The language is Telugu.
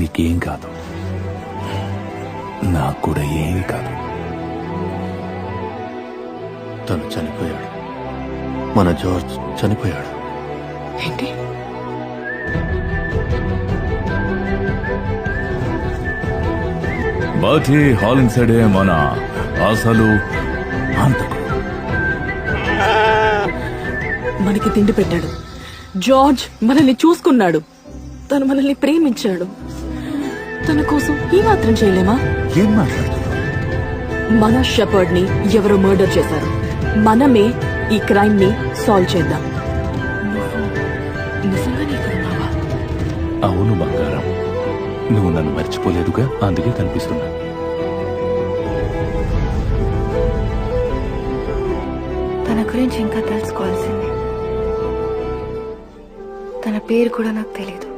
నీకేం కాదు, నాకు కూడా ఏం కాదు. తను చనిపోయాడు. మన జార్జ్ చనిపోయాడు. ఏంటి? బాటి హాలింగ్సైడే మన అసలు అంతకు. మనకి తిండి పెట్టాడు. జార్జ్ మనల్ని చూసుకున్నాడు. తను మనల్ని ప్రేమించాడు. తన కోసం ఈ మాత్రం చేయలేమా? ఏం మాట్లాడుతున్నావు? మన షెపర్డ్ ని ఎవరో మర్డర్ చేశారు. మనమే ఈ క్రైమ్ ని సాల్వ్ చేద్దాం. నిజంగానే ఇక్కడ ఉన్నావా? అవును బంగారం, నువ్వు నన్ను మర్చిపోలేదుగా, అందుకే కనిపిస్తున్నా. తన గురించి ఇంకా తెలుసుకోవాల్సింది. తన పేరు కూడా నాకు తెలీదు.